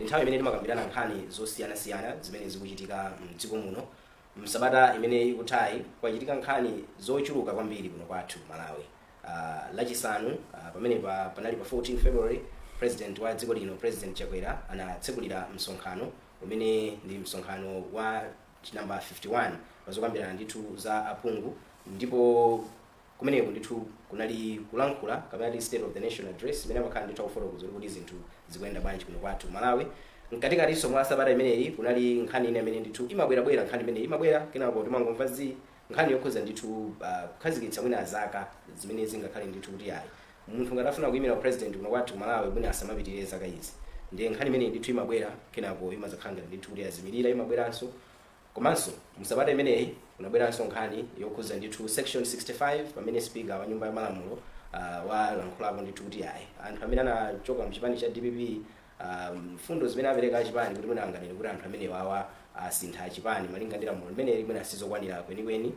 nthawi imene timakambirana nkhani zosiyanasiyana zimene zikuchitika mdziko muno. Msabata imene ikuthayi kwachitika nkhani zochuluka kwambiri kuno kwathu Malawi. Lachisanu pamene panali pa 14 February president wa dziko lino President Chakwera anatsekulira msonkhano umene ndi msonkhano wa number 51 wazokambirana ndithu za aphungu, ndipo kumeneko ndithu kunali kulankhula kapena state of the nation address imene amakhala ndithu akufotokoza kuti zinthu zikuyenda bwanji kuno kwathu Malawi. Mkatikati mwa sabata imeneyi kunali nkhani ine imene ndithu imabwera nkhani imene imabwera kenako timangomva nkhani yokhuza ndithu kukhazikitsa mwina azaka zimene zingakhale ndithu kuti ayi munthu ngati afuna kuyimira president kuno kwathu Malawi bwina asamapitirire zaka izi. Ndiye nkhani imene ndithu imabwera kenako imazakhala ndithu kuti azimirira imabweranso. Komanso msabata imeneyi kunabweranso nkhani yokhuza ndithu section 65 pamene speaker wa nyumba ya malamulo walankhulapo ndithu kuti ayi anthu amene anachoka mchipani cha DPP fundo zimene apereka chipani kuti mwina anganene kuti anthu amene wawa asintha chipani malinga ndi lamulo limene limene asizokwanira kwenikweni.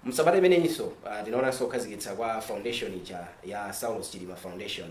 Msabata imeneyinso tinaonanso kukhazikitsa kwa foundation ya Saulos Chilima Foundation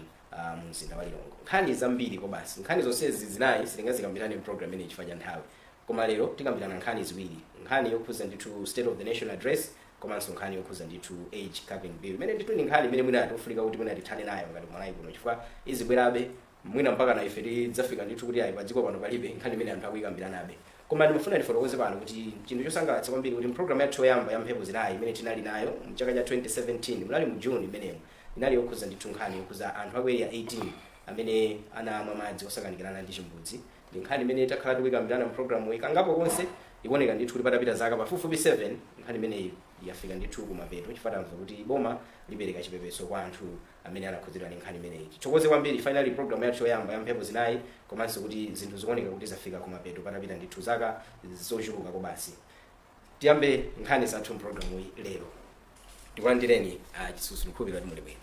mu mzinda wa Lilongwe. Nkhani zambiri ko basi nkhani zonsezi zinayi sitingazikambirane mu program imene chifukwa cha nthawi, koma lero tikambirana nkhani ziwiri, nkhani yokhuza ndithu state of the nation address komanso nkhani yokhuza ndithu age capping bill imene ndithu ni nkhani imene mwina atofunika kuti mwina tithane nayo ngati Malawi kuno chifukwa izibwerabe mwina mpaka na ife tidzafika ndithu kuti ayi padziko pano palibe nkhani imene anthu akuyikambiranabe. Koma ndimafuna ndifotokoze pano kuti chinthu chosangalatsa kwambiri kuti program yathu yoyamba ya mphepo zinayi imene tinali nayo mchaka cha 2017 munali mu June imeneyo inali yokhuza ndithu nkhani yokhuza anthu aku area 18 amene anamwa madzi osakanikirana ndi chimbudzi. Ndi nkhani imene takhala tikuyikambirana mu program ikangapo konse ikuoneka ndithu kuti patapita zaka pafupifupi 7 nkhani imeneyi yafika ndithu kumapeto chifukwa tamva kuti boma lipereka chipepeso kwa anthu amene anakhuzidwa ndi nkhani imeneyi. Tichokoze kwambiri finally program yathu yoyamba ya mphepo zinayi komanso kuti zinthu zikuoneka kuti zafika kumapeto patapita ndithu zaka zochuluka ko basi. Tiyambe nkhani zathu mu program iyi lero. Tikulandireni chisusu nkhupira kuti muli bwino.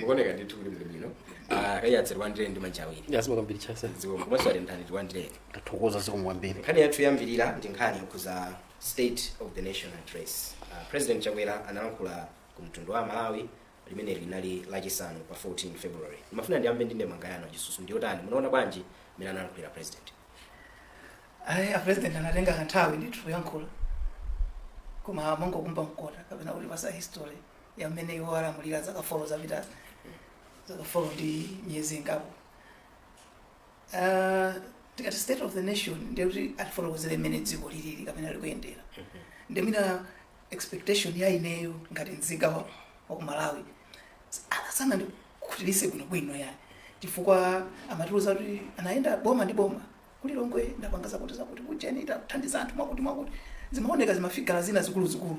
Mukuoneka ndithu kuti muli bwino. Kayatse tiwandireni ndi manja awiri. Yasima kwambiri chasa. Zikomo komanso ali ndani tiwandireni. Tathokoza zikomo kwambiri. Nkhani yathu yambirira ndi nkhani yokhuza state of the nation address. President Chakwera analankhula ku mtundu wa Malawi limene linali lachisanu pa 14 February. Mafuna ndiyambe ndi ndemanga yanu chisusu ndi otani munaona bwanji mene analankhula president? A president anatenga kanthawi ndithu kuyankhula koma mangokumba mkota kapena kuti pasa history ya mmene iwo alamulira zaka 4 zapita zaka 4 ndi miyezi ingapo. Tikati state of the nation ndiye kuti atifotokozere mmene dziko lilili kapena likuyendera. Ndiye mina expectation ya ineyo ngati nzika wa ku Malawi sana ndi kutilise bwino ya chifukwa amatiuza kuti anaenda boma ndi boma kulilongwe ndapangaza kuti kujeni tathandiza anthu mwakuti zimaoneka zimafigara zina zikulu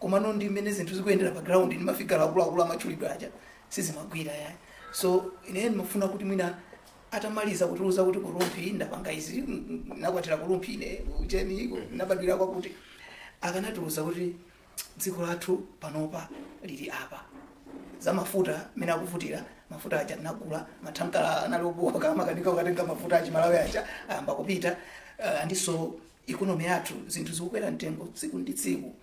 koma no ndi mmene zinthu zikuyendera pa ground ndi mafigara akulu amachulidwa aja sizimagwira ya. So ine ndimafuna kuti mwina atamaliza kutiuza kuti kurumpi ndapanga izi nakwatira kurumpi ine ujeni nabadwira kwa kuti akanatiuza kuti dziko lathu panopa lili apa za mafuta mena kuvutira mafuta aja tinagula mathankala analoboka kama kanika ukatenga mafuta aja Malawi aja amba kupita ndiso economy yathu zinthu zikukwera mtengo tsiku ndi tsiku.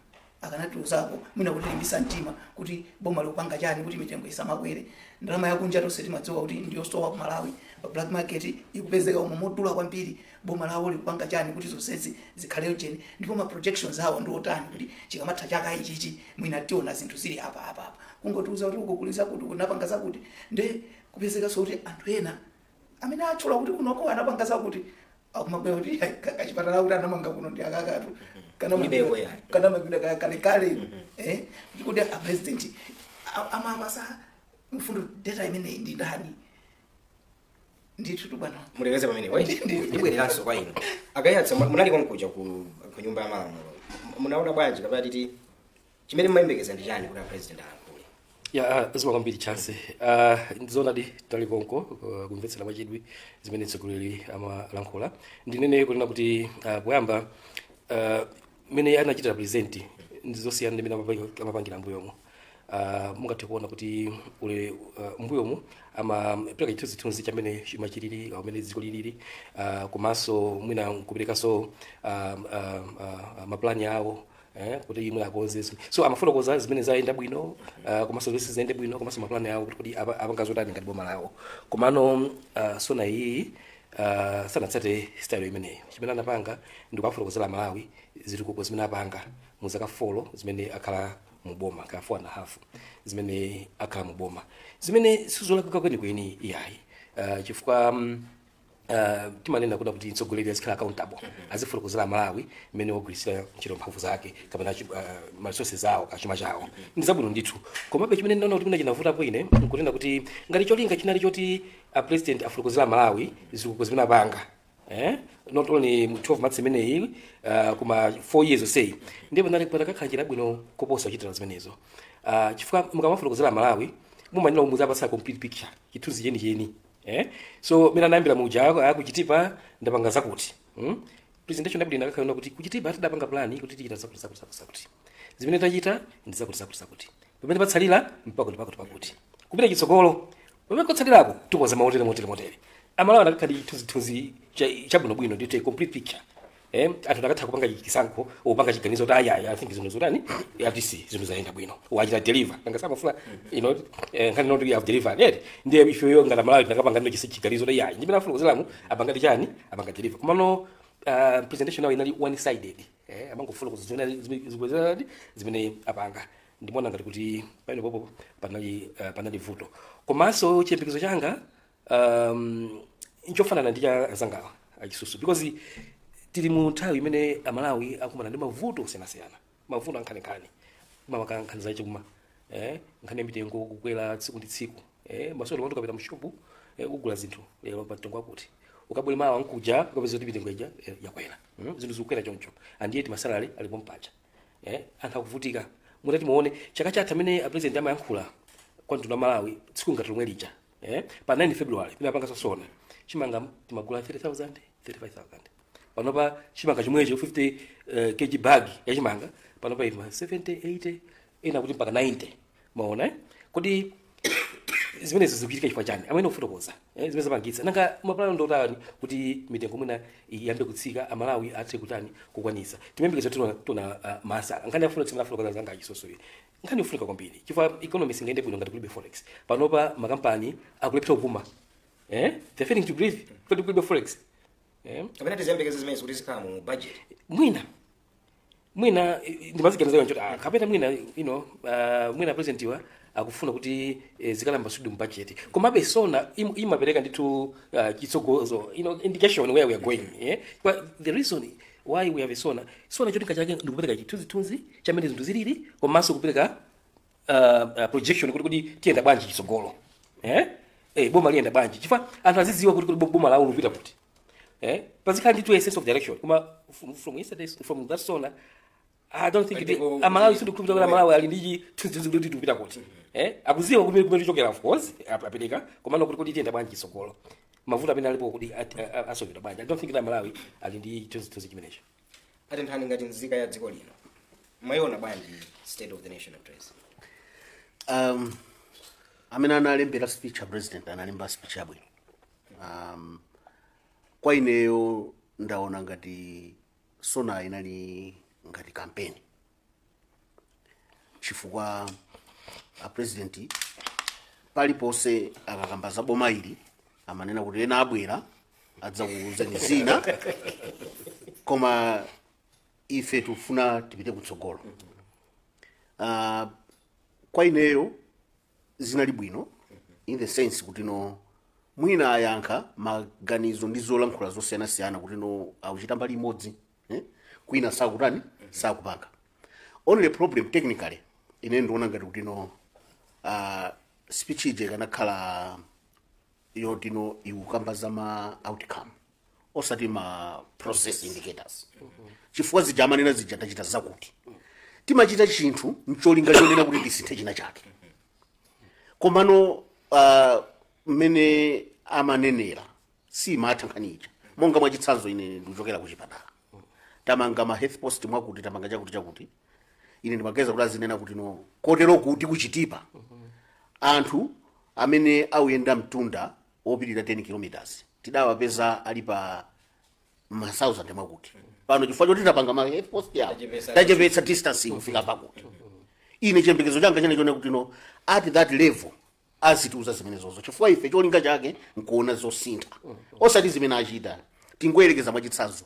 Akanatiuzako mwina kuti limbisa mtima kuti boma likupanga chani kuti mitengo isamakwere. Ndalama yakunja tonse timadziwa kuti ndiyo store ku Malawi pa black market ikupezeka umomodula kwambiri. Boma lawo likupanga chani kuti zonsezi zikhale ujeni ndipo ma projections awo ndi otani kuti chikamatha chaka ichi mwina tiona zinthu zili apa kungotiuza kuti ukukulisa kuti unapangaza kuti nde kupezeka so kuti anthu ena amene achula kuti kunoko anapangaza kuti akumabwera kuti kachipatala kuti anamanga kuno ndi akakatu kana mabida kale kuti a president amamasa mfundo data imene ndi ndani ndithu bwana mulekeze pamene wait ndibwereranso kwa ino akayatsa munali konkuja ku nyumba ya malamulo munaona bwanji kapena titi chimene mmayembekeza ndi chani kuti president alankhule? Ya zima kwambiri chance ndizona di talikonko kumvetsera machidwi zimene tsogoleri amalankhula ndinene kunena kuti poyamba mene anachita represent ndizosiyana ndi mene amapangira mbuyomo. Mungathe kuona kuti ule mbuyomo amapereka chithunzi chamene machiriri amene dziko lilili komanso mwina kuperekanso maplani yawo kuti imwe akonzeso so amafotokoza zimene zayenda bwino komanso zonse zayenda bwino komanso maplani awo kuti apangazotani ngati boma lawo komano sona iyi sanatsate style imeneyo chimene anapanga ndi kufotokozera Malawi zitukuko zimene apanga mu zaka 4 zimene akhala mu boma ka 4.5 zimene akhala mu boma zimene sizolakika kwenikweni iyayi chifukwa timanena kuna kuti mtsogoleri azikhala accountable azifotokozera Malawi imene wagwirisira ntchito mphamvu zake kapena resources zawo kachuma chawo ndi zabwino ndithu komabe chimene ndinaona kuti mina chinavutapo ine nkunena kuti ngati cholinga chinali choti president afotokozera Malawi zitukuko zimene apanga not only 12 months imeneyi kuma 4 years osei ndipo patakakhala bwino koposa kuchitira zimenezo chifukwa mukamafotokozera Malawi mumanena umuza apasa complete picture chithunzi cheni so mina nayambira muja akuchitipa ndapanga zakuti presentation yabwino akakhala kuti kuchitipa tidapanga plani kuti tichita zakuti zimene tachita ndi zakuti pamene patsalira mpaka pakuti kupita chitsogolo pamene kotsalirako tukoza motere Amalawi anakhala chithunzi chabwinobwino ndi complete picture anthu akatha kupanga chisankho opanga chiganizo kuti I think zinthu zotani FTC zinthu zayenda bwino wachita deliver nanga samafuna nkhani not we have delivered ndiye ifeyo ngati Malawi nakapanga ndo chiganizo kuti yayi ndimene afotokozeramu apanga ndi chani apanga deliver komano presentation nayo inali one sided amangofotokoza zimene apanga ndimona ngati kuti pano popo panali vuto komanso chiyembekezo changa nchofanana ndi cha zangawa achisusu because tili mu nthawi imene Amalawi akumana ndi mavuto osiyanasiyana mavuto ankhani nkhani zachuma nkhani yamitengo kukwera tsiku ndi tsiku masolo watu kapita mushopu kugula zinthu lero pa mtengo wakuti ukabwera mawa nkuja ukapeza kuti mitengo ija yakwera zinthu zikukwera choncho andiye ti masalari alipo mpacha anthu akuvutika mutati muone chaka chatha amene president amayankhula kwa mtundu wa Malawi tsiku ngati lomwe lija pa 9 February pina panga sosona chimanga timagula 30,000 35,000 panopa chimanga chimwecho 50 kg bag ya chimanga panopa ima 70 80 ina kuti mpaka 90 maona kodi zimene zikuchitika chifukwa chani amene ofotokoza zimene zapangitsa nanga maplano ndotani kuti mitengo mwina iyambe kutsika Amalawi athe kutani kukwanisa timembekeza tuna masa nkhani afuna tsimana fotokoza zanga chisosoyi nkhani ufunika kwambiri chifukwa economy singaende bwino ngati kulibe forex panopa makampani akulepita kupuma they're failing to breathe kuti kulibe forex kapena tizembekeza zimene kuti zikhala mu budget mwina ndimaziganiza nchoti kapena mwina mwina president wa akufuna kuti zikalamba sudi mu budget komabe sona imapereka ndithu chitsogozo indication where we are going but the reason why we have sona cholinga chake ndikupereka chithunzi chamene zinthu zilili komanso kupereka projection kuti tiyenda bwanji chitsogolo boma liyenda bwanji chifukwa anthu azidziwa kuti boma lawo lupita kuti pazikhala ndithu a sense of direction kuma from yesterday from that sona I don't think Amalawi should kupita kwa Malawi ali ndi chithunzi kuti tupita kuti akuziwa kumene chokera of course apereka komano kuti tiyenda bwanji chitsogolo mavuto amene alipo kuti asovera bwanji I don't think that Malawi ali ndi chithunzi chimenecho ati nthani ngati nzika ya dziko lino mayona bwanji state of the nation address amene analembera speech ya president analemba speech yabwino kwa ineyo ndaona ngati sona inali ngati campaign chifukwa a president palipose akakamba za boma ili amanena kuti ena abwera adzakuuzeni zina koma ife tufuna tipite kutsogolo kwa ineyo zinali bwino in the sense kuti mwina ayankha maganizo ndi zolankhula zosiyanasiyana kuti akuchita mbali imodzi kwina sakutani sakupanga only problem technically ine ndiona ngati kuti speech ije kanakhala yoti ikukamba za ma outcome osati ma process indicators chifukwa zija amanena zija tachita zakuti timachita chinthu ncholinga chonena kuti tisinthe china chake komano mmene amanenera si matha nkhanicha monga mwachitsanzo ine ndikuchokera kuchipatala tamanga ma health post mwakuti tamanga chakuti ine ndimageza kuti azinena kuti kotero kuti kuchitipa anthu amene auyenda mtunda opitirira 10 kilometers tidawapeza ali pa 1000 mwakuti pano chifukwa choti tapanga ma health post yawo Tachepesa- tachepetsa distancing kufika pakuti ine chiyembekezo changa chene kuti no at that level azitiuza zimenezozo chifukwa ife cholinga chake nkuona zosintha osati zimene achita tingoyerekeza mwachitsanzo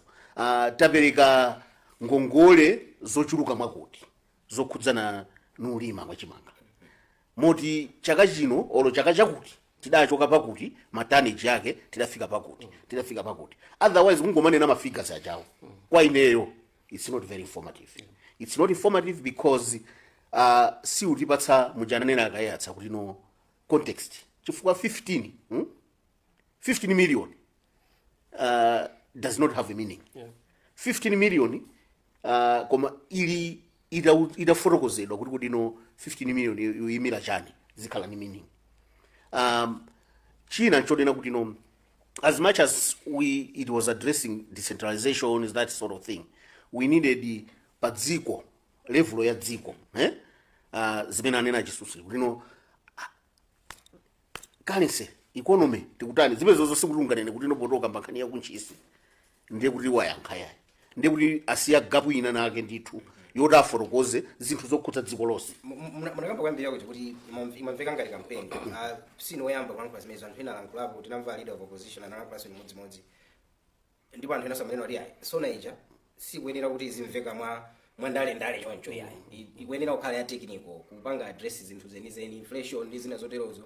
tapereka ngongole zochuluka mwakuti zokhudzana nulima mwachimanga moti chaka chino olo chaka chakuti tidachoka pakuti matanage yake tidafika pakuti otherwise kungomanena mafigures achawo kwa ineyo it's not very informative. It's not informative because si utipatsa mujananena akayatsa kuti no context chifukwa 15 million does not have a meaning. 15 million koma ili idafotokozedwa kuti no 15 million yimira chani zikhala ni meaning. China nchodena kuti no as much as it was addressing decentralization is that sort of thing, we needed padziko level ya dziko zimene anena chisusi kuti no currency economy tikutani zimene zozo sikulunganene kuti no potoka mbankhani ya kunchisi ndiye kuti wayankha yayi ndiye kuti asiya gapu ina nake ndithu yoti afotokoze zinthu zokhudza dziko lonse. munakamba kwambira kuti imamveka ngati kampeni sino oyamba kulankhula zimenezo anthu ena alankhulapo tinamva leader of opposition analankhulaso imodzimodzi ndipo anthu ena samanena kuti ayi sona ija sikuyenera kuti zimveka mwa ndale choncho yayi ikuyenera kukhala ya technical kupanga address zinthu zenizeni inflation ndi zina zoterozo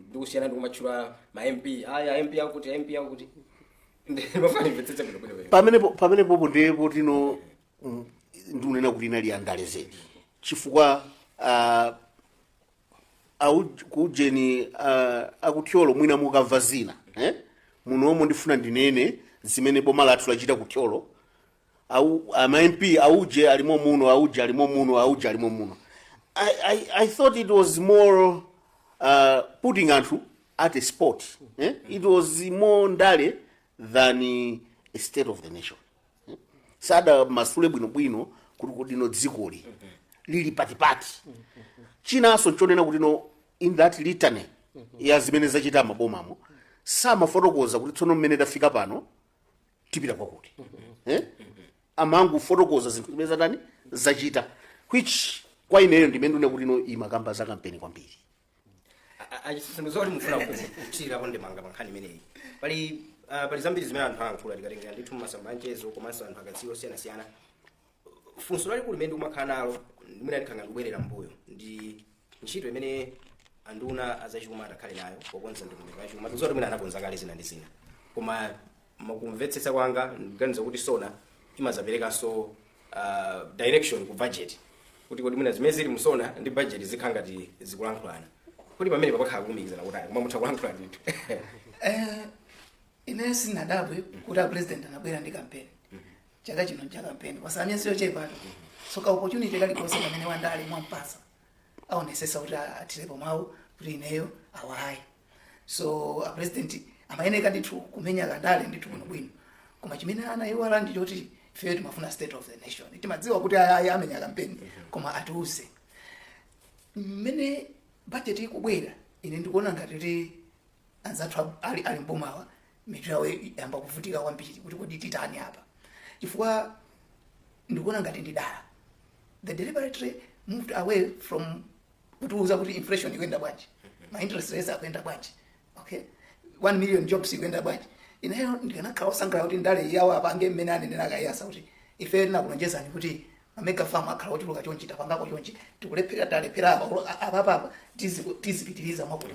ndikusiyana ndi kumatchula ma MP MP akuti ndimafana imvetsetse bwino pamenepopo ndipo tino ndunena kuti inali andale zedi chifukwa kujeni akuthyolo mwina mukamva zina munomo ndifuna ndinene zimene boma lathu lachita kuthyolo ama MP auje alimo muno. I thought it was more putting anthu at a spot. It was more ndale than a state of the nation. Sada masule bwino kuti no dzikoli lili patipati chinaso nchonena kuti no in that litany ya zimene zachita mabomamo samafotokoza kuti tsono mmene tafika pano tipita kwakuti amangu fotokoza zinthu zimene zatani zachita which kwa ineyo ndimene ndune kuti no imakamba za kampeni kwambiri achisizimuzoti mufuna kuchira konde manga pankhani imeneyi pali zambiri zimene anthu alankhula tikatengera ndithu mmasambanchezo komanso anthu akadziwa osiyanasiyana funso lalikulu limene umakhala nalo limene alikhanga ndikubwerera mbuyo ndi ntchito imene anduna azachuma atakhale nayo pokonza ndondomeko ya chuma tikudziwa kuti mwina anakonza kale zina ndi zina koma makumvetsetsa kwanga ndiganiza kuti sona imazaperekanso direction ku budget kuti mwina zimene zili musona ndi budget zikhala ngati zikulankhulana kuti pamene papakhala kulumikizana kuti koma mutha kulankhula ndithu ine sinadabwe kuti president anabwera ndi kampeni chaka chino cha kampeni pasanye siyo chepato soka opportunity kalikonse pamene wandale mwampasa aonesesa kuti atilepo mawu kuti ineyo awayi so president amayeneka ndithu kumenya kandale ndithu bwino koma chimene anayiwala ndi choti ife timafuna state of the nation timadziwa kuti amenya kampeni koma atiuze mmene budget ikubwera ine ndikuona ngati kuti anzathu ali mbomawa mitu yawe yamba kuvutika kwambiri kuti kodi titani apa chifukwa ndikuona ngati ndidala the deliberately moved away from kutiuza kuti inflation ikwenda bwanji ma interest rates akwenda bwanji okay 1 million jobs ikwenda bwanji ineyo ndikanakhala osangala kuti ndale yawo apange mmene anenera akayasa kuti ife tinakulonjezani kuti amega farm akhala ochuluka chonchi tapangako chonchi tikulephera talephera apa tizipitiriza mwakuti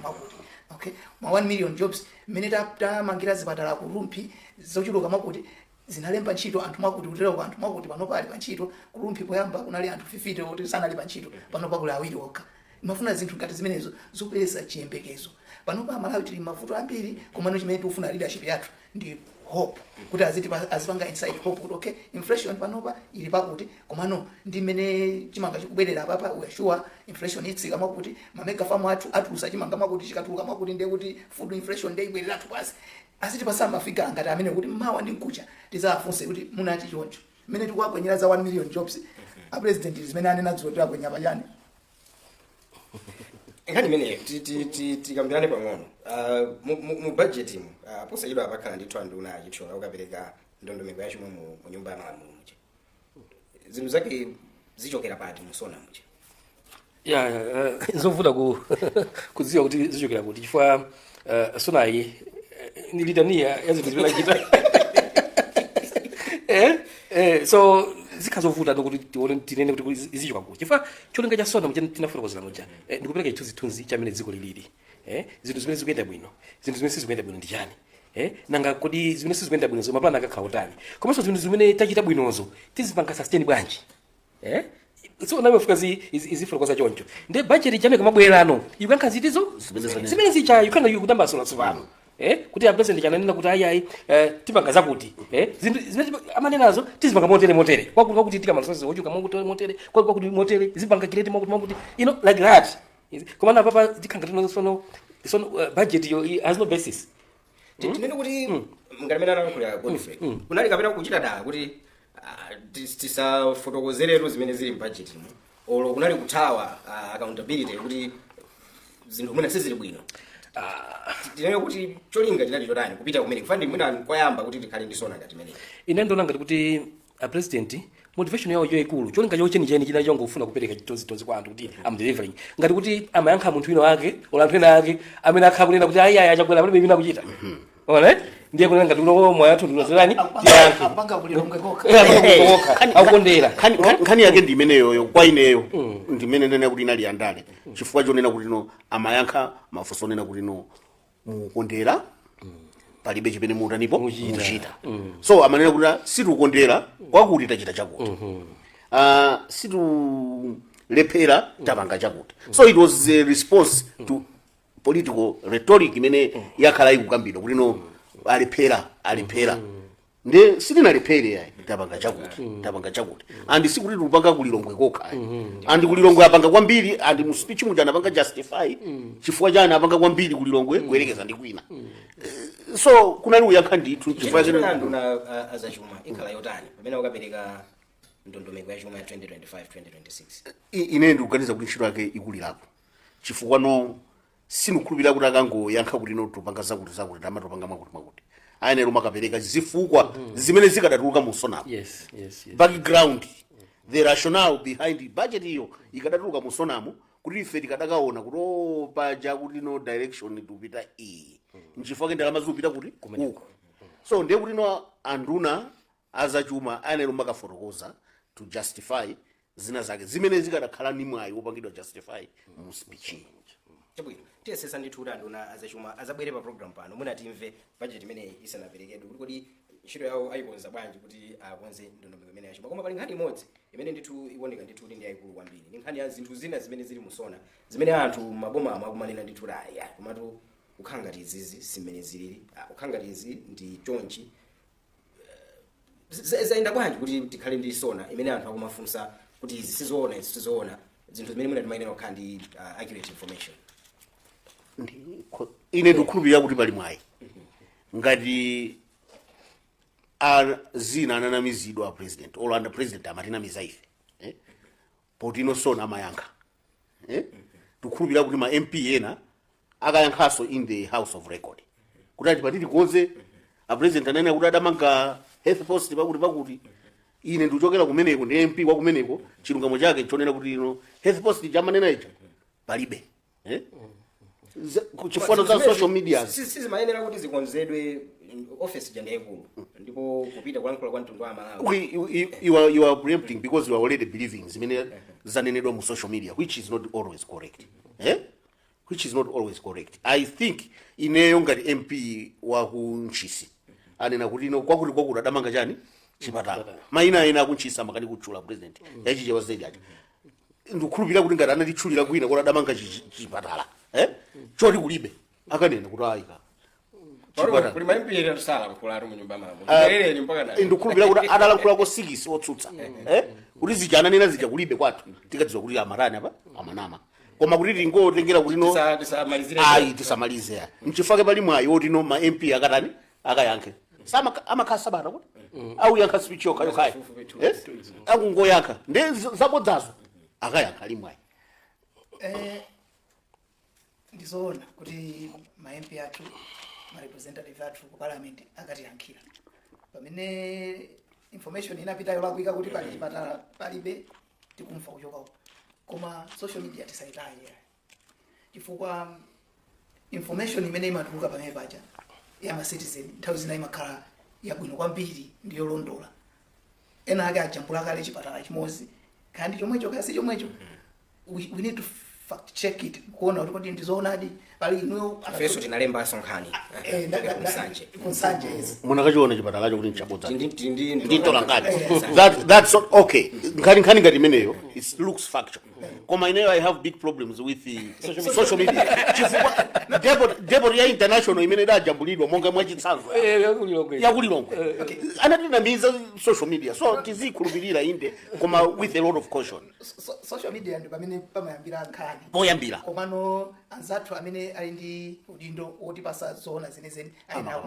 okay ma 1 million jobs mmene tamangira zipatala kulumpi zochuluka mwakuti zinalemba ntchito anthu mwakuti kutero kwa anthu mwakuti panopa ali pa ntchito kulumpi poyamba kunali anthu 50 kuti sanali pa ntchito panopa kuli awiri okha imafuna zinthu ngati zimenezo zopelesa chiyembekezo panopa Malawi tili mavuto ambiri komano chimene tikufuna leadership yathu ndi hope kuti azipanga inside hope kuti okay inflation panopa ili pakuti komano ndi mmene chimanga chikubwerera papa we are sure inflation itsika mwakuti mamega farm atusa chimanga mwakuti chikatuluka mwakuti ndiye kuti food inflation ndiye ibwerera tupasi asiti pasamba fika ngati amene kuti mawa ndi nkucha tizafunse kuti munati choncho mmene tikuwakwenyera za 1 million jobs a president zimene anena dzotera kwenya pachani Nkhani imene tikambirane pang'ono mu budget mu posayidwa apakhala ndithu anduna achithola ukapereka ndondomeko ya chuma mu nyumba ya malamulo muja zinthu zake zichokera pati musona muja zovuta kudziwa kuti zichokera kuti chifukwa sonayi ni litania ya zinthu zimene achita so zikhazovuta nokuti tinene kuti zichoka kuti chifukwa cholinga cha sona muja tinafotokozera muja ndikupereka chithunzithunzi chamene dziko lilili zinthu zimene zikuyenda bwino zinthu zimene sizikuyenda bwino ndi chani nanga kodi zimene sizikuyenda bwinozo mapulani akakhala utani komanso zinthu zimene tachita bwinozo tizipanga sustain bwanji so namefika izifotokoza choncho ndi budget chame kamabwerano ikuyankha zitizo zimene zicha yukanga yukutambasula tsopano kuti apresident chananena kuti ayi tipanga zakuti zinthu zimene amanenazo tizipanga motere kwakuti tikamasozi ochuka motere kwakuti motere zipanga kireti mokuti like that komana papa tikhanga tinosono budget yo has no basis tinene kuti ngalimena nakuya Godfrey kunali kapena kuchita dala kuti tisafotokozeretu zimene zili budget mu olo kunali kuthawa accountability kuti zinthu mwina sizili bwino tinene kuti cholinga chinali chotani kupita kumene kufandi mwina koyamba kuti tikhale ndisona ngati imene ine ndona ngati kuti a president motivation yawo yoikulu cholinga chenicheni china chongo ufuna kupereka chithunzithunzi kwa anthu kuti am delivering ngati kuti amayankha munthu wina wake ola anthu ena ake amene akhala kunena kuti ayi achagwera palibe imene akuchita ona ndiye kunena ngati uno moyo athu ndilozerani tiyankhe apanga kulilonge koka akukondera nkhani yake ndi imeneyo kwa ineyo ndimene nena kuti inali yandale chifukwa chonena kuti no amayankha mafunso onena kuti no mukondera palibe chimene mutanipo muchita so amanena kuti sitikukondera kwakuti tachita chakuti situlephera tapanga chakuti so it was a response to political rhetoric imene yakhala ikukambidwa kuti no alephera nde sitinalephere yayi tapanga chakuti andi sikuti tikupanga kulilongwe kokha andi kulilongwe apanga kwambiri andi mu speech muja anapanga justify chifukwa chani apanga kwambiri kulilongwe kuyerekeza ndi kwina so kunali uyankha ndithu chifukwa chene nduna azachuma ikhala yotani pamene ukapereka ndondomeko ya chuma ya 2025 2026 ine ndikuganiza kuti ntchito yake ikulirapo chifukwa no sinikhulupirira kuti akangoyankha kuti no tupanga zakuti tamatopanga mwakuti ayenera makapereka zifukwa zimene zikadatuluka musonapo background the rationale behind the budget iyo ikadatuluka musonamo kuti ife tikadakaona kuti paja kuti no direction tupita iyi nchifukwa ndalama zikupita kuti uko so ndiye kuti no anduna azachuma ayenera makafotokoza to justify zina zake zimene zikadakhala ni mwayi wopangidwa justify mu speech chabwino tiyesesa ndithu kuti anduna azachuma azabwere pa program pano mwina timve budget imene isanaperekedwe kuti kodi ntchito yawo ayikonza bwanji kuti akonze ndondomeko imene yachuma koma pali nkhani imodzi imene ndithu ikuoneka ndithu kuti ndi yayikulu kwambiri ndi nkhani ya zinthu zina zimene zili musona zimene anthu maboma akumanena ndithu raya komatu kukhala ngati izizi simene zilili kukhala ngati izi ndi chonchi zayenda bwanji kuti tikhale ndi sona imene anthu akumafunsa kuti izi sizoona zinthu zimene mwina timayenera kukhala ndi accurate information ine ndikukhulupirira kuti pali mwayi ngati zina ananamizidwa a president olo under president amatinamiza ife poti inosona amayankha tikukhulupirira kuti ma MP ena akayankhaso in the house of record kuti ati patiti konze a president anene kuti adamanga health post pakuti ine ndikuchokera kumeneko ndi MP wa kumeneko chilungamo chake chonena kuti ino health post chamanena icho palibe kuchifano za social media sizimayenera kuti zikonzedwe office jandi yaikulu ndipo kupita kulankhula kwa mtundu wa Malawi you are preempting because you are already believing zimene zanenedwa mu social media which is not always correct which is not always correct. I think ineyo ngati MP wa kunchisi anena kuti ino kwakuti adamanga chani chipatala maina ena kunchisa makani kutchula president yachiche wazedi acha ndikukhulupirira kuti ngati anatitchulira kwina kuti adamanga chipatala choti kulibe akanena kuti ayika kuli maimpira tusala kukula mu nyumba malamulo mpaka dali ndikukhulupirira kuti adalankhula ko 6 otsutsa kuti zijana nena zija kulibe kwathu tikadziwa kuti amarani apa amanama koma kuti tingotengera kuti no tisamalize nchifake pali mwayi oti no ma MP akatani akayankhe sama amakhala sabata kuti au yankha speech yokhayokhayo akungoyankha nde zabodzazo akayankha limwayi ndizoona kuti ma MP athu ma representative athu ku parliament akatiyankhira pamene information inapitayo lakuika kuti pali chipatala palibe tikumva kuchoka uko koma social media tisayitaye chifukwa information imene imatuluka pamene paja ya ma citizen nthawi zina imakhala yabwino kwambiri ndiyo londola ena ake ajambula kale chipatala chimozi kandi chomwecho kasi chomwecho we need to fact check it kuona kuti ndizoonadi pali ino afeso tinalemba Nkhani kusanje munakachiona chipatalacho kuti nchabodza ndi nditola ngati that's okay nkhani ngati imeneyo it looks factual koma ineyo I have big problems with the social media chifukwa debot ya international imene idajambulidwa monga mwachitsanzo yakulilongo anatinamiza social media so tizikhulupirira inde koma with a lot of caution. Social media ndi pamene pamayambira Nkhani poyambira komano anzathu amene ali ndi udindo woti pasazoona zenezeni ayina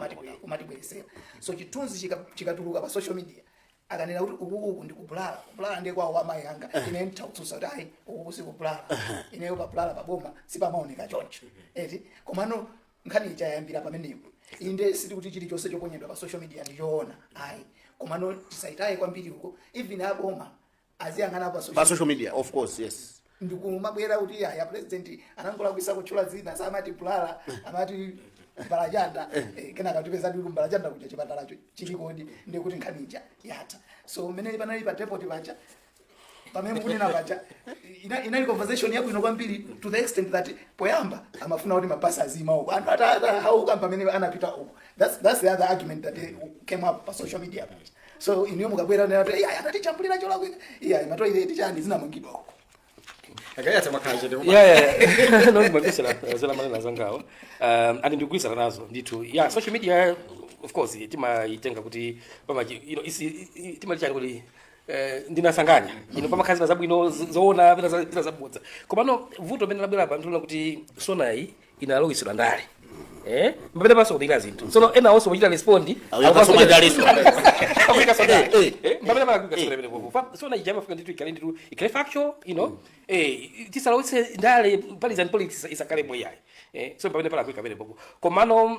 kumatibweresera so chithunzi chikatuluka pa social media akanena kuti uku ndi kubulala ndiye kwawo amayi anga ine ndithakutsutsa kuti ayi uku sikubulala ineyo pabulala paboma sipamaoneka choncho eti komano Nkhani ichayambira pamenepo inde siti kuti chilichonse choponyedwa pa social media ndichoona ayi komano tisayitaye kwambiri uko even aboma aziyang'ana pa social media of course yes ndikumabwera kuti ya president anangolakwisa kutchula zina samati bulala amati mbalajanda kena katipeza ndi mbalajanda kuja chipatalacho chilikodi ndikuti Nkhani yatha so mene panali pa depot pacha pamene kunena pacha inali conversation yabwino kwambiri to the extent that poyamba amafuna kuti mabasi azima uko anthu atahauka pamene anapita uko that's the other argument that came up pa social media so iniyo mukabwera kuti ya anatichambulira cholakwika ya matoile tichani zinamangidwa uko akayatsa makhaje ndi no ndimagwisira zela manena zangawo and ndikugwisira nazo ndithu social media of course timaitenga kuti timalichani kuti ndinasanganya pamakhazi zabwino zoona pita zabodza komano vuto pamene labwera pa ndikuona kuti sonayi inalowisidwa ndale mbapene paso kudikira zinthu sono ena onso kuchita respond mbapene pakagwika sona ijama fika nditu ikale nditu ikale factual tisalowetse ndale partisan politics isakale moyayi so mbapene palagwika pene popo komano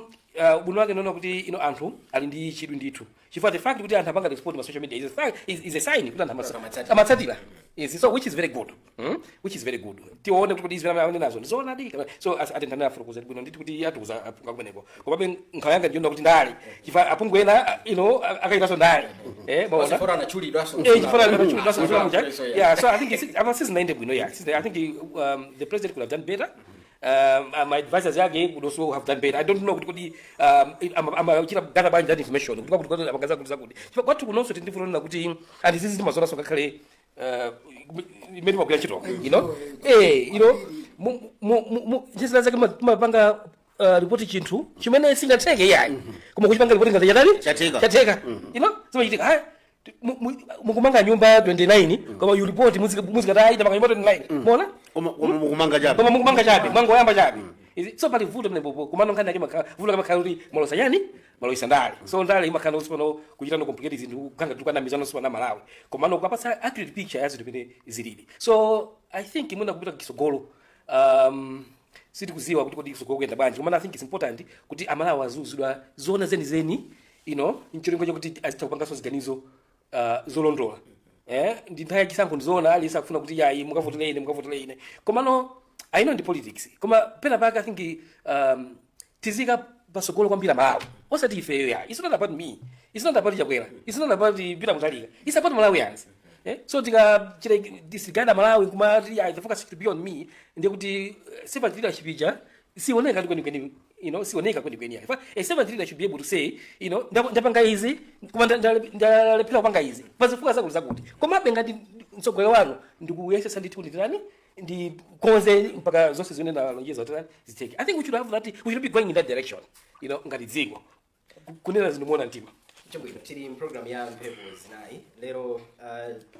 ubwino wake nono kuti anthu ali ndi chidwi ndithu chifukwa the fact kuti anthu apanga respond ma social media is a sign kuti anthu amatsatira yes so which is very good tione kuti izina amene nazo ndizona di so atendana afurukuza bwino nditi kuti atuza apunga kumeneko komabe nkhawa yanga ndiona kuti ndali chifukwa apungwena akaitaso ndali baona fora na chulidwa so yeah so I think avances naende bwino I think the president could have done better. My advisors would also have done better. I don't know kuti I'm gather by that information kuti abagaza kuti zakuti what to also ndifuna kuti and this is mazona so kakale imene makuya chito just like mapanga report chinthu chimene singatheke yayi koma kuchipanga report ngati chateka zimachitika mukumanga nyumba 29 koma you report muzika taita nyumba 29 mona mukumanga chabe mwango yamba chabe so pali vuto mne bobo kumano Nkhani yake vuto kama kalori malosa yani maloisa ndali so ndali imakana usipano kuchita no complicate zinthu kanga tukana mizano sipana Malawi komano kupasa accurate picture yazo zimene zilili so I think imuna kupita kisogolo siti kuziwa kuti kisogolo kuyenda banje komano I think it's important kuti amalawi azuzidwa zona zeni nchilingo chokuti azitapanga so ziganizo zolondola ndi nthawi yachisankho ndizoona alisa kufuna kuti yayi mukavotele ine komano I know the politics koma pena pake I think tizika pasogolo kwambira Malawi osati ifeyo ya it's not about me it's not about Chakwera it's not about bila mutalika it's about Malawians so disregard Malawi kuma the focus should be on me ndi kuti servant leadership ija sioneka kweni sioneka kweni a servant leader should be able to say ndapanga izi kuma ndalepera kupanga izi pazifuka zakuti koma ngati mtsogolo wanu ndikuyesesa ndithu nditani ndi konze mpaka zonse zimene nalonjeza kuti ziteke I think we should be going in that direction ngati dziko kunena zinomuona mtima chabwino tili program ya mphepo zinayi lero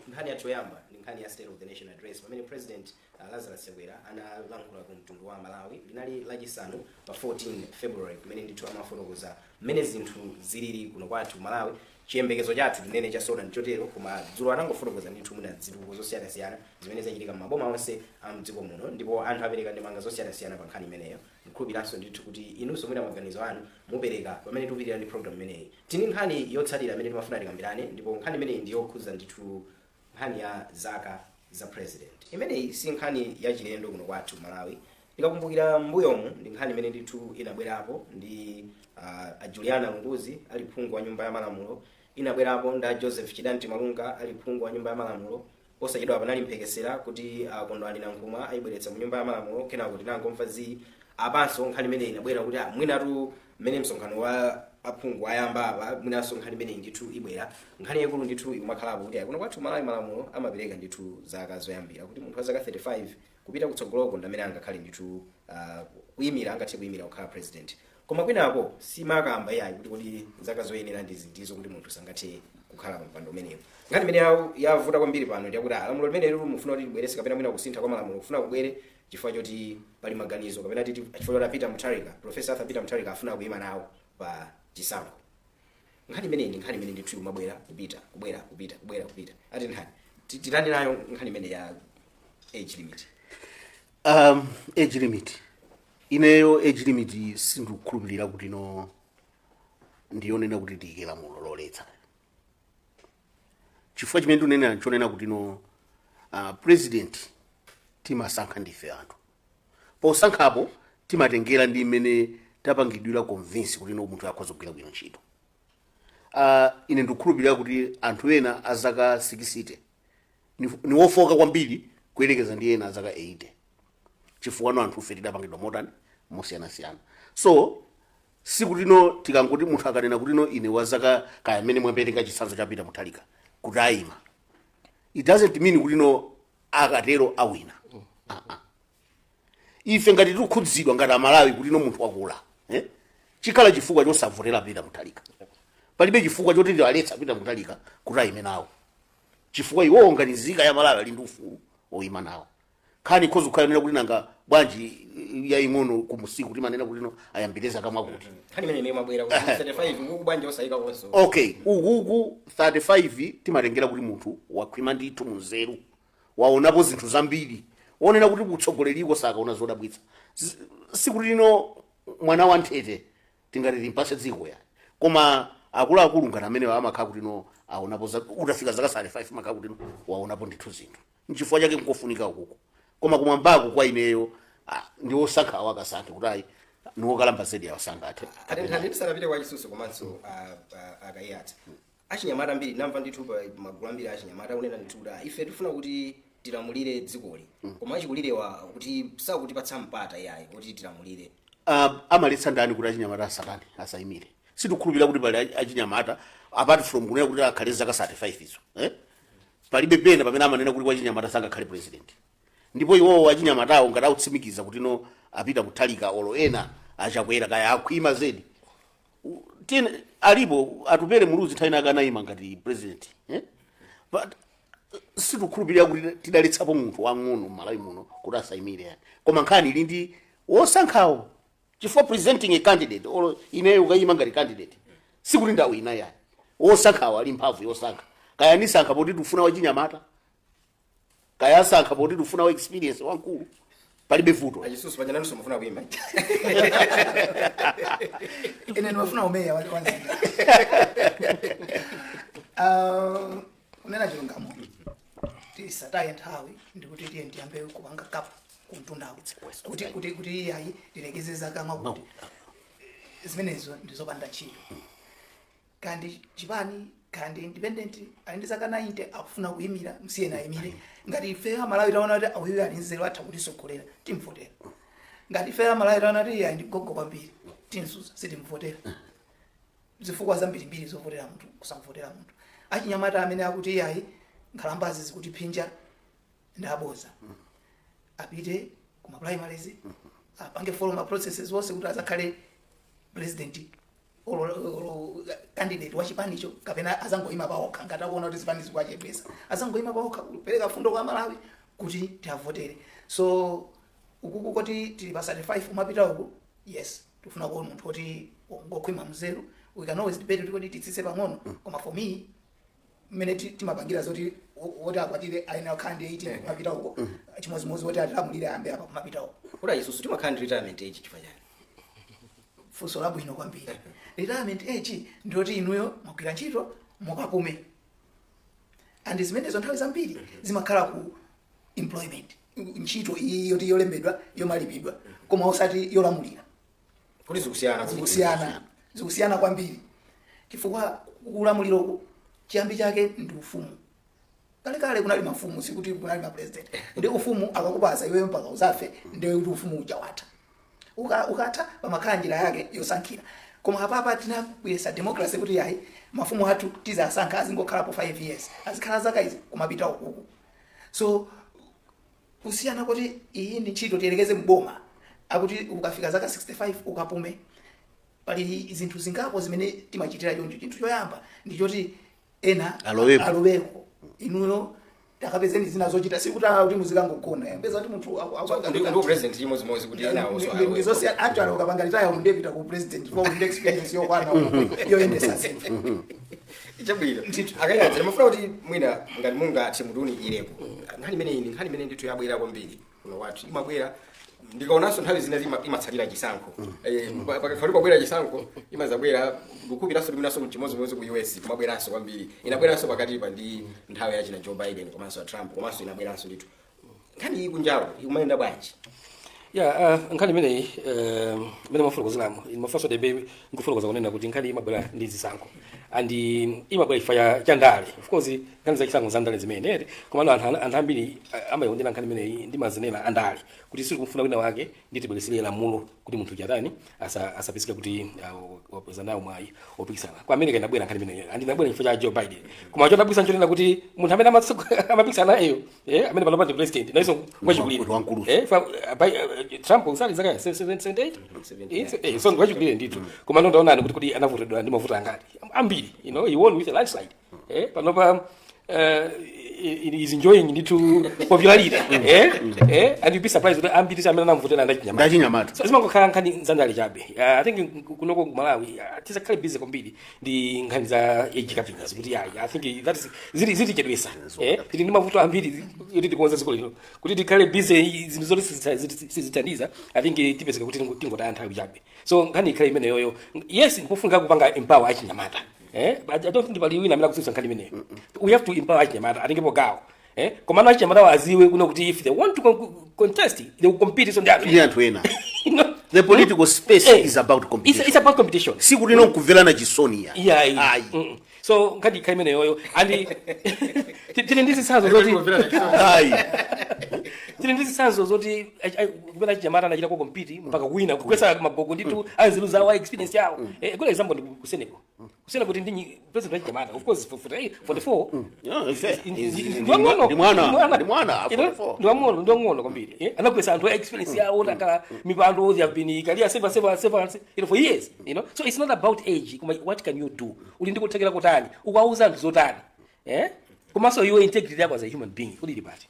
Nkhani yathu yoyamba ndi Nkhani ya State of the Nation address pamene president Lazarus Chakwera analankhula ku mtundu wa Malawi linali lachisanu pa 14 February kumene ndithu amafotokoza mmene zinthu zilili kuno kwathu Malawi. Chiyembekezo chathu tinene chasoda ndichotero koma dzulo anangofotokoza ndithu muna zitukuko zosiyanasiyana zimene zachitika m'maboma onse a mdziko muno ndipo anthu apereka ndemanga zosiyanasiyana pa nkhani imeneyo. Nkhulupiranso ndithu kuti inunso mwina maganizo anu mupereka pamene tupitira ndi program imeneyi. Tini nkhani yotsatira imene timafuna tikambirane ndipo nkhani imeneyi ndiyokhudza ndithu nkhani ya zaka za president. Imeneyi si nkhani ya chilendo kuno kwathu Malawi. Ndikakumbukira mbuyomu ndi nkhani imene ndithu inabwerapo ndi a Juliana Lunguzi ali phungu wa nyumba ya malamulo, inabwerapo nda Joseph Chidanti Malunga ali phungu wa nyumba ya malamulo. Osachedwa panali mphekesera kuti akondwani na nkhuma ayibweretsa mu nyumba ya malamulo kenako kuti nangomva zi apanso nkhani imene inabwera kuti mwinatu mmene msonkhano wa aphungu ayamba apa mwinanso nkhani imene ndithu ibwera nkhani yakulu ndithu ikumakhalapo kuti kuno kwathu Malawi malamulo amapereka ndithu zaka zoyambira kuti munthu wa zaka 35 kupita kutsogoloko ndamene angakhale ndithu kuyimira angathe kuyimira kukhala president. Koma kwinako simakamba yayi kuti zaka zoyenera ndizo kuti munthu sangathe kukhala pa mpando umenewo. Nkhani imene yavuta kwambiri pano ndi kuti lamulo limene lero mufuna kuti libwerese kapena mwina kusintha kwa malamulo kufuna kubwere chifukwa choti pali maganizo kapena titi chifukwa choti Peter Mutharika, Professor Arthur Peter Mutharika afuna kuyima nawo pa chisankho. Nkhani imene ndi nkhani imene ndithu mabwera kupita. Ati nkhani titani nayo nkhani imene ya age limit. Age limit. Ineyo age limit sindikukhulupirira kuti no ndiyonena kuti tiyike lamulo loletsa. Chifukwa chimene ndinena chonena kuti no president timasankha ndife anthu. Posankhapo timatengera ndi imene tapangidwira convince kuti no munthu akhoza kugwira bwino ntchito. Ine ndikukhulupirira kuti anthu ena azaka 60 ni wofoka kwambiri kuyerekeza ndi ena azaka 80. Chifukwa no anthu fe tidapangidwa modern mosiyanasiyana. So sikuti no tikangoti munthu akanena kuti no ine wazaka kaya amene mwapereka chitsanzo cha Peter Mutharika kuti ayima, it doesn't mean kuti no akatero awina. Ife ngati tikukhudzidwa ngati Amalawi kuti no munthu wakula chikhala chifukwa chosavotera Peter Mutharika. Palibe chifukwa choti aletsa Peter Mutharika kuti ayime nawo. Chifukwa iwo ngati nzika ya Malawi ali ndi ufulu oyima nawo. Khani khozo khayenera kuti nanga bwanji yaing'ono kumusiku kuti manena kuti no ayambireza kamwa kuti. Khani imene mabwera kuti 35 nguku bwanji osayika konso. Okay, ukuku 35 timatengera kuti munthu wakhwima ndithu munzeru. Waonapo zinthu zambiri. Onena kuti kutsogoleriko sakaona zodabwitsa. Sikuti lino mwana wa nthete tingati timpase dziko ya. Koma akulu ngati amene amakhala kuti no aonapo utafika zaka 35 makhala kuti no waonapo ndithu zinthu. Nchifukwa chake nkofunika ukuku. Koma kumambako kwa ineyo ndi osankha wakasankhe kuti ayi niwokalamba zedi yawasankha athe. Ati sanapite kwa chisuso komanso akayati. Achinyamata mbiri namva ndithu pa magulu ambiri achinyamata unena ndithu kuti ife tifuna kuti tilamulire dzikoli. Koma achikulirewa kuti sakutipatsa mpata yayi kuti tilamulire. Amaletsa ndani kuti achinyamata asakani asayimire. Sitikukhulupirira kuti pali achinyamata apart from kunena kuti akhale zaka 35 izo. Palibe pena pamene amanena kuti kwa achinyamata sangakhale president. Ndipo iwo achinyamatawo ngati akutsimikiza kuti no apita Mutharika olo ena achakwera kaya akhwima zedi. Alipo atupere muluzi nthawi akanayima ngati president. But sitikukhulupirira kuti tidaletsapo munthu wang'ono Malawi muno kuti asayimire. Koma nkhani ili ndi wosankhawo. Chifukwa presenting a candidate olo ineyo ukayima ngati candidate sikuti ndawina yani. Wosankhawo ali mphamvu yosankha. Kaya nisankha poti tufuna wachinyamata. Kaya sankha poti tufuna wa experience wankulu. Palibe vuto. Achisusu pajana nusu mufuna kuimba. Ine nimafuna umeya kwanza. Unena chilungamo. Tisataye nthawi ndikuti tiye ndiyambe kupanga kapu kumtundawo. Kuti yayi dilekeze zakamwa kuti. Zimenezo ndizopanda ntchito. Kandi chipani kandi independent ali zaka 90 akufuna kuyimira msiyena ayimire. Ngati ife Malawi taona kuti awiwe ali nzeru atha kuti sogolera timvotera. Ngati ife Malawi taona kuti yayi ndigogo kwambiri tinsuza sitimvotera. Zifukwa zambiri zovotera munthu kusamvotera munthu. Achinyamata amene akuti yayi nkhalambazi zikuti phinja ndaboza. Apite kuma primaries apange follow processes wose kuti azakhale president or candidate wachipanicho kapena azangoima paokha ngati akuona kuti zipanizo kwachepesa azangoima paokha kupereka fundo kwa Malawi kuti tiavotere. So ukuku kuti tili pa 35 umapita uku, yes tifuna kuona munthu kuti ngokhwima mzeru. We can always debate kuti titsitse pang'ono, koma for me mmene timapangira zoti woti akwatire aina khandi 18 kumapita uko chimodzimodzi woti atilamulire ambe apa kumapita uko. Ora isusu timakhandi retirement age chifanyani. Funso labwino kwambiri. Retirement age ndoti inuyo mwagwira ntchito mukapume. And zimenezo nthawi zambiri zimakhala ku employment. Ntchito iyo yolembedwa yomalipidwa koma osati yolamulira. Kuti zikusiyana kwambiri. Chifukwa kulamulira uko chiyambi chake ndi ufumu. Kale kunali mafumu sikuti kunali ma president. Ndi ufumu akakupasa iwe mpaka uzafe ndiwe kuti ufumu uchawatha. Ukatha pamakhala njira yake yosankhira. Koma hapa tinakuyesa democracy kuti yayi mafumu athu tizasankha azingokhalapo 5 years. Azikhala zaka izi kumapita ukuku. So kusiyana kuti iyi ndi ntchito tiyerekeze mboma akuti ukafika zaka 65 ukapume. Pali zinthu zingapo zimene timachitira choncho. Chinthu choyamba ndi choti ena aloweko. Inuyo takapezeni zina zochita sikuti kuti muzikangogona. Mpeza kuti munthu ndo president chimodzimodzi kuti enawo so ndizosi actually ukapanga litayo mndepita ku president for the experience yokwana yoyendesa senthu. Ichabwira. Akayenza mafuna kuti mwina ngati munga chimuduni ilepo. Nkhani imene ndithu yabwera kwambiri kuno kwathu. Imabwera ndikaonanso nthawi zina imatsalira chisankho. Pakakhala kwabwera chisankho imazabwera kukupiranso liminaso mchimodzimodzi ku US kumabweranso kwambiri. Inabweranso pakati pa ndi nthawi yachina Joe Biden komanso Trump komanso inabweranso ndithu. Nkhani ikunjalo ikumayenda bwanji? Nkhani imeneyi imene mafotokozeramo mafaso debe ndikufotokoza kunena kuti nkhani imabwera ndi zisankho and imabwera ifa cha ndale. Of course nkhani za chisankho za ndale zimene koma anthu ambiri amayondera nkhani imeneyi ndi mazenera andale kuti sili kumfuna wina wake nditi bweresere lamulo kuti munthu chatani asapisike kuti wapeza nawo mwayi opikisana. Kwa America inabwera nkhani imeneyi and inabwera ifa cha Joe Biden. Koma cho ndabwisa nchonena kuti munthu amene amapikisana nayo amene pano pa president naiso kwachikulire Trump usali zaka 78 so ngwachikulire ndithu koma ndondaonani kuti anavotedwa ndi mavuto angati ambiri he won with a landslide panopa is enjoying ndithu popularity and you be surprised that ambiri samene anamvotera ndachinyamata so zimangokhala nkhani zandale chabe. I think kunoko ku Malawi tisakhale busy kwambiri ndi nkhani za age capping kuti I think that is zili chedwesa tili ndi mavuto ambiri kuti tikonza ziko lino kuti tikhale busy zinthu zoti sizithandiza. I think tipezeka kuti tingotaya nthawi chabe. So nkhani ikhale imene yoyo yes kufunga kupanga empower achinyamata. But I don't think pali wina amene akutsutsa nkhani imeneyo. We have to empower achinyamata atengepo gawo. Koma ana achinyamata waziwe kuno kuti if they want to contest they will compete so anthu ena. The political space is about competition. It's about competition. Sikuti nokuvelana chisoni ya. Yeah. So nkhani ikhale imeneyo yoyo and tili ndi zitsanzo zoti tilindizisanzo zoti kupena chinyamata anachita ko compete mpaka kuwina kukwesa magogo nditu aziluza wa experience yawo. Good example ndi kuseneko kuti ndi president wa chinyamata of course for 44 ndimwana kwambiri anakwesa anthu experience yawo takala mipando they have been career several for years so it's not about age. What can you do uli ndikuthekera kutani ukauza anthu zotani komanso your integrity yako as a human being uli lipati.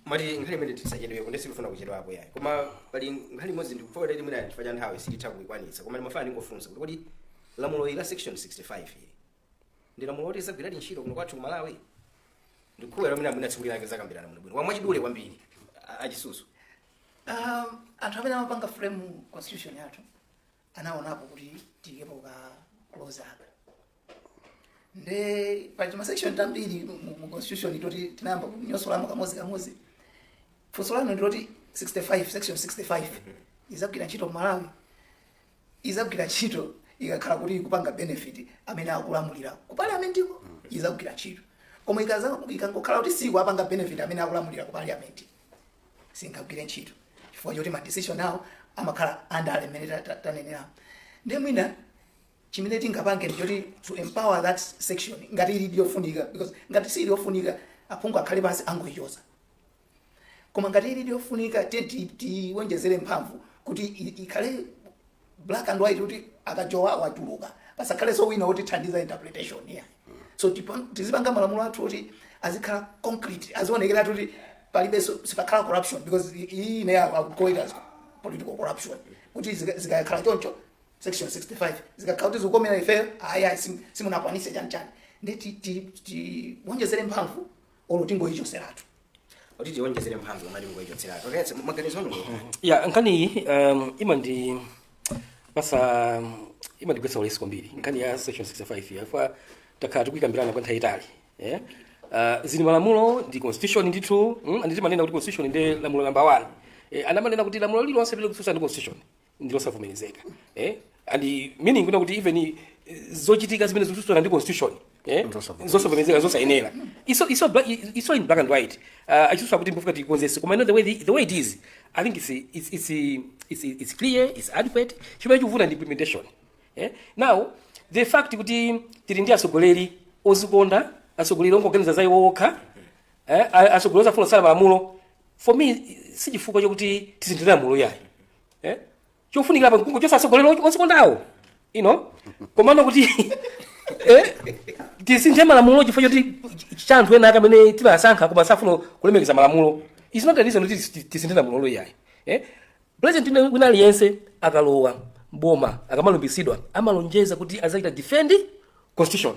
Mati nkhani imene tisachedwepo ndi sikufuna kuchedwapo yayi. Koma pali nkhani imodzi ndikufoka kuti mwina tifanya nthawi sikitha kuikwanitsa koma ndimafuna ndingofunsa kuti lamulo ila section 65 ili ndi lamulo loti isagwiradi ntchito kuno kwathu ku Malawi ndikukhulupirira mwina munatsekulira zaka mbiri muno bwino wamwachidule kwambiri achisusu. Anthu amene amapanga frame constitution yathu anaonapo kuti tikepo ka close up. Nde pali ma section tambiri mu constitution itoti tinamba kunyosolamo kamozi funso lano ndiloti 65 section 65 izagwira ntchito ku Malawi izagwira ntchito ikakhala kuti kupanga benefit amene akulamulira ku parliament iko izagwira ntchito koma ikangokhala kuti siku apanga benefit amene akulamulira ku parliament singagwire ntchito chifukwa choti ma decision awo amakhala andale amene tanenera. Nde mwina chimene tingapange ndiyoti to empower that section ngati ili yofunika because ngati si yofunika aphungu akhale basi angoichosa koma ngati ili yofunika tiwonjezere mphamvu kuti ikhale black and white kuti akajowa watuluka pasakhale so wina kuti thandiza interpretation here. So tizipanga malamulo athu kuti azikhala concrete azionekera kuti palibe sipakhala corruption because iyi ine akukoita political corruption kuti zikakhala choncho section 65 zikakhala kuti zikukomera ife aya simunakwanise chani ndi wonjezere mphamvu olo tingoyichoseratu kuti tiwonjezere mphamvu ngati ngoyichotseratu okay maganizo anu ya nkhani imandi pasa imandigwetsa ulesi kwambiri nkhani ya section 65 yafa takhala tikuyikambirana kwa nthawi itali zili malamulo ndi constitution ndithu anditi manena kuti constitution ndi lamulo number 1 anamanena kuti lamulo lililonse lili kutsutsa ndi constitution ndi losavomerezeka and meaning kuna kuti even zochitika zimene zikutsutsana ndi constitution zosavomerezeka zosayenera iso in black and white achitsusa kuti mpofuka tikonzese koma the way it is I think it's clear, it's adequate chimene chikuvuta ndi implementation now the fact kuti tili ndi asogoleri ozikonda asogoleri ongoganiza za iwo okha asogoleri afuna sala malamulo for me sichifukwa chokuti tizindirira malamulo yayi chofunikira pa mkungu chosa asogoleri ozikondawo komano kuti tisinthe malamulo chifukwa choti chanthu ena akamene timasankha koma safuna kulemekeza malamulo is not a reason kuti tisinthe malamulo yayi president wina aliyense akalowa boma akamalumbisidwa amalonjeza kuti azachita defend constitution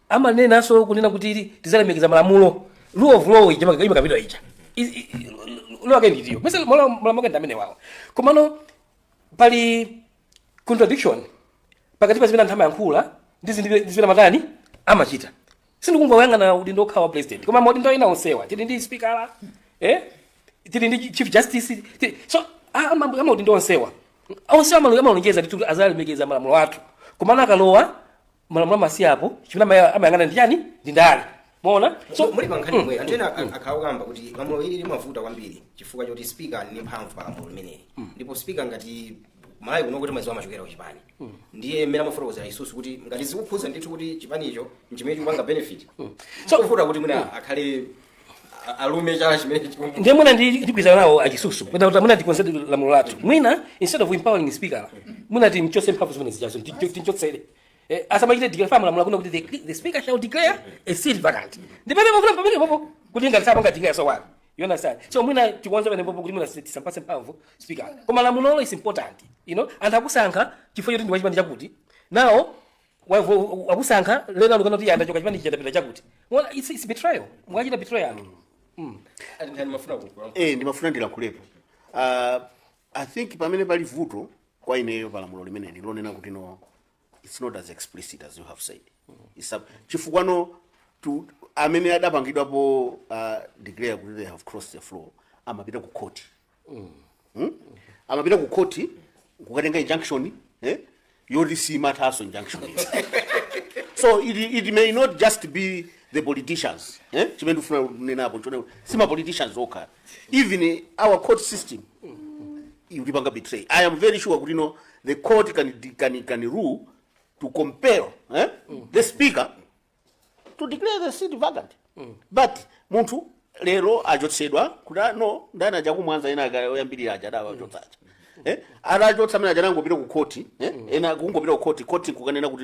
amanenanso kunena kuti tizalemekeza malamulo rule of law imakapitwa ija lwake nditiyo mese malamulo ndamene wawo komano pali contradiction pakati pa zimene anthu amayankhula ndi zimene matani amachita sindikungowayang'ana udindo okhawa wa president koma maudindo ena onsewa tili ndi speaker tili ndi chief justice so amaudindo onsewa amalonjeza kuti azalemekeza malamulo athu komano akalowa malamulo amasiyapo chimene amayang'ana ndi chani ndi ndale muona so muli pankhani mwe anthu ena akhawukamba kuti lamulo ili limavuta kwambiri chifukwa choti speaker ni mphamvu pa lamulo limeneli ndipo speaker ngati malayi kuno kuti maziwa amachokera kuchipani ndiye mmene amafotokozera isusu kuti ngati zikukhuza ndithu kuti chipanicho nchimene chikupanga benefit so kuvuta kuti mwina akhale alume chala chimene ndiye mwina ndikwiza nawo achisusu kuti mwina tikonzedi lamulo lathu mwina instead of empowering the speaker mwina timchose mphamvu zimene zijazo tinchotsere asamachite declare malamulo kuno kuti the speaker shall declare a seat vacant ndipene pamene popo kuti ngati sapanga declare so what you understand so mwina tikonza pamene popo kuti mwina tisampase mphamvu speaker koma lamulo is important anthu akusankha chifukwa choti ndi wachipani chakuti nawo akusankha lero alukana kuti yanda choka chipani chitapita chakuti it's betrayal mwachita betrayal ndimafuna ndilankhulepo I think pamene pali vuto kwa ineyo palamulo limeneli lonena kuti it's not as explicit as you have said chifukwa amene adapangidwapo declare kuti they have crossed the floor amapita ku court amapita ku court kukatenga injunction yoti simathaso injunction so it may not just be the politicians chimene ndifuna kunenapo sima politicians okha even our court system ilipanga betray I am very sure kuti the court can rule to compel the speaker to declare the seat vacant but munthu lero achotsedwa kuti ndani aja kumwanza ena oyambirira aja dawa achotsacha atachotsa amene aja nangopita ku court ena kungopita ku court kukanena kuti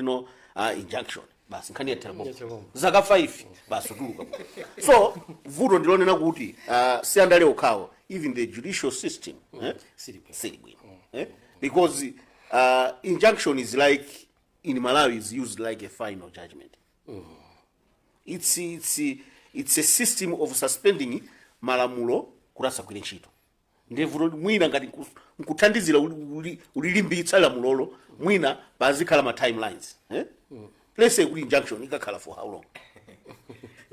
injunction basi nkhani ya terrible zaka 5 basi tuluka so vuto ndilonena kuti si andale okhawo even the judicial system sili bwino because injunction is like in Malawi is used like a final judgment it's a system of suspending malamulo kurasa kwine ntchito ndivuto mwina ngati nkuthandizira ulilimbitsa lamulolo mwina bazikhala ma timelines let's say kuti injunction ikakhala for how long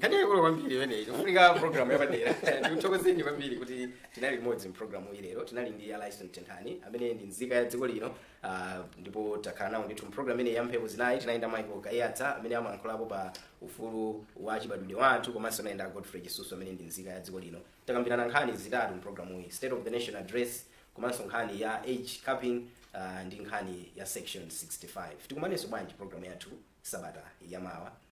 Kani yako kwambiri wene kufunika program yapadera ndikuthokozeni kwambiri kuti tinali limodzi program iyi lero tinali ndi Alison Nkhani amene ndi nzika ya dziko lino ndipo takhala nawo ndithu program imene yamphepo zinayi tinayenda Michael Kayatsa amene amayankhulapo pa ufulu wa chibadwidwe wathu komanso nayenda Godfrey Chisusu amene ndi nzika ya dziko lino takambirana nkhani zitatu program iyi State of the Nation Address komanso nkhani ya age capping ndi nkhani ya section 65 tikumanenso bwanji program yathu sabata yamawa